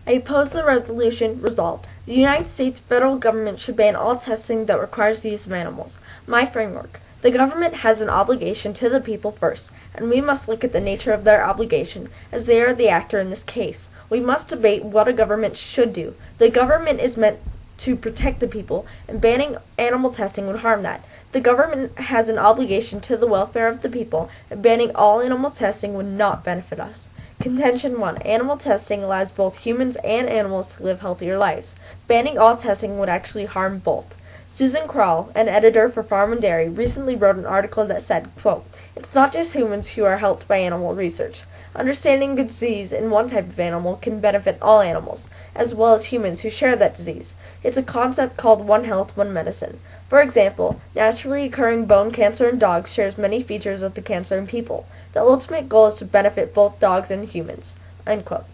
I oppose the resolution. Resolved. The United States federal government should ban all testing that requires the use of animals. My framework. The government has an obligation to the people first, and we must look at the nature of their obligation, as they are the actor in this case. We must debate what a government should do. The government is meant to protect the people, and banning animal testing would harm that. The government has an obligation to the welfare of the people, and banning all animal testing would not benefit us. Contention 1. Animal testing allows both humans and animals to live healthier lives. Banning all testing would actually harm both. Susan Kroll, an editor for Farm and Dairy, recently wrote an article that said, quote, "It's not just humans who are helped by animal research. Understanding a disease in one type of animal can benefit all animals, as well as humans who share that disease. It's a concept called One Health, One Medicine. For example, naturally occurring bone cancer in dogs shares many features of the cancer in people. The ultimate goal is to benefit both dogs and humans." Unquote.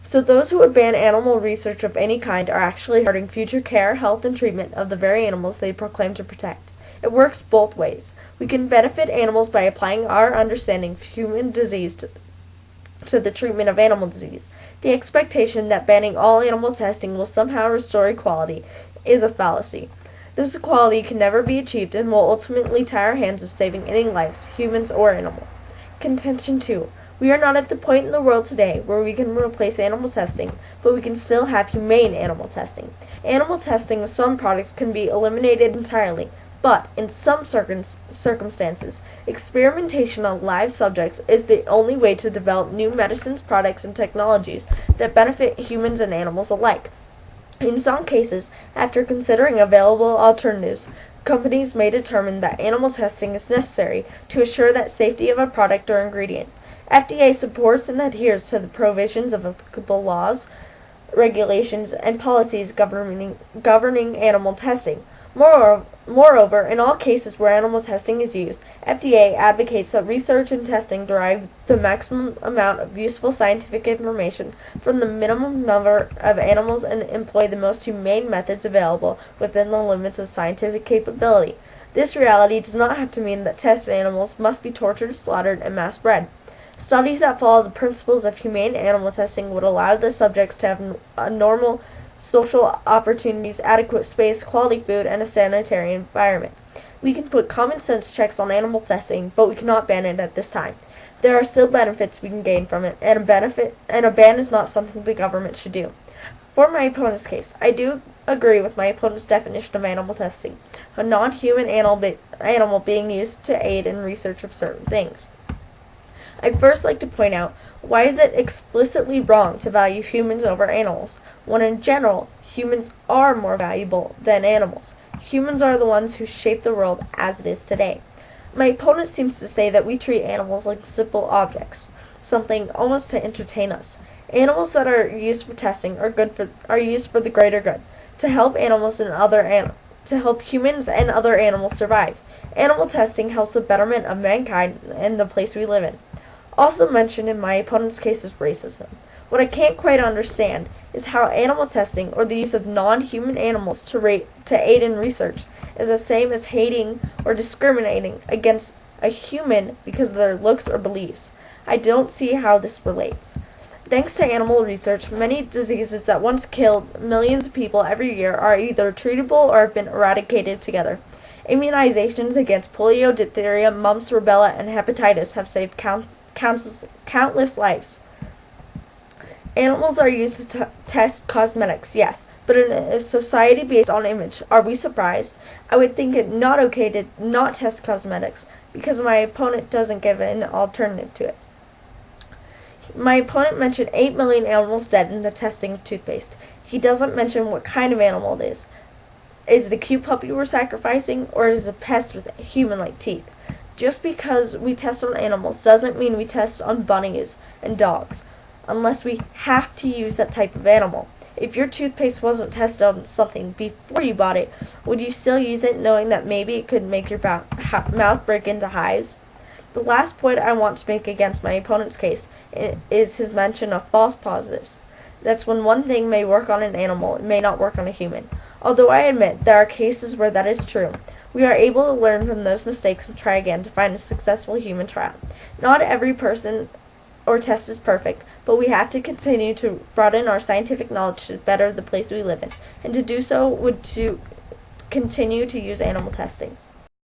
So those who would ban animal research of any kind are actually hurting future care, health, and treatment of the very animals they proclaim to protect. It works both ways. We can benefit animals by applying our understanding of human disease to the treatment of animal disease. The expectation that banning all animal testing will somehow restore equality is a fallacy. This equality can never be achieved and will ultimately tie our hands of saving any lives, humans or animal. Contention 2. We are not at the point in the world today where we can replace animal testing, but we can still have humane animal testing. Animal testing of some products can be eliminated entirely, but in some circumstances, experimentation on live subjects is the only way to develop new medicines, products, and technologies that benefit humans and animals alike. In some cases, after considering available alternatives, companies may determine that animal testing is necessary to assure the safety of a product or ingredient. FDA supports and adheres to the provisions of applicable laws, regulations, and policies governing animal testing. Moreover, in all cases where animal testing is used, FDA advocates that research and testing derive the maximum amount of useful scientific information from the minimum number of animals and employ the most humane methods available within the limits of scientific capability. This reality does not have to mean that tested animals must be tortured, slaughtered, and mass-bred. Studies that follow the principles of humane animal testing would allow the subjects to have a normal social opportunities, adequate space, quality food, and a sanitary environment. We can put common sense checks on animal testing, but we cannot ban it at this time. There are still benefits we can gain from it, and a ban is not something the government should do. For my opponent's case, I do agree with my opponent's definition of animal testing, a non-human animal being used to aid in research of certain things. I'd first like to point out, why is it explicitly wrong to value humans over animals, when in general, humans are more valuable than animals? Humans are the ones who shape the world as it is today. My opponent seems to say that we treat animals like simple objects, something almost to entertain us. Animals that are used for testing are used for the greater good, to help humans and other animals survive. Animal testing helps the betterment of mankind and the place we live in. Also mentioned in my opponent's case is racism. What I can't quite understand is how animal testing, or the use of non-human animals to aid in research, is the same as hating or discriminating against a human because of their looks or beliefs. I don't see how this relates. Thanks to animal research, many diseases that once killed millions of people every year are either treatable or have been eradicated together. Immunizations against polio, diphtheria, mumps, rubella, and hepatitis have saved countless lives. Animals are used to test cosmetics, yes, but in a society based on image, are we surprised? I would think it not okay to not test cosmetics, because my opponent doesn't give an alternative to it. My opponent mentioned 8 million animals dead in the testing of toothpaste. He doesn't mention what kind of animal it is. Is it a cute puppy we're sacrificing, or is it a pest with human-like teeth? Just because we test on animals doesn't mean we test on bunnies and dogs, unless we have to use that type of animal. If your toothpaste wasn't tested on something before you bought it, would you still use it knowing that maybe it could make your mouth break into hives? The last point I want to make against my opponent's case is his mention of false positives. That's when one thing may work on an animal and may not work on a human. Although I admit there are cases where that is true, we are able to learn from those mistakes and try again to find a successful human trial. Not every person or test is perfect, but we have to continue to broaden our scientific knowledge to better the place we live in, and to do so would to continue to use animal testing.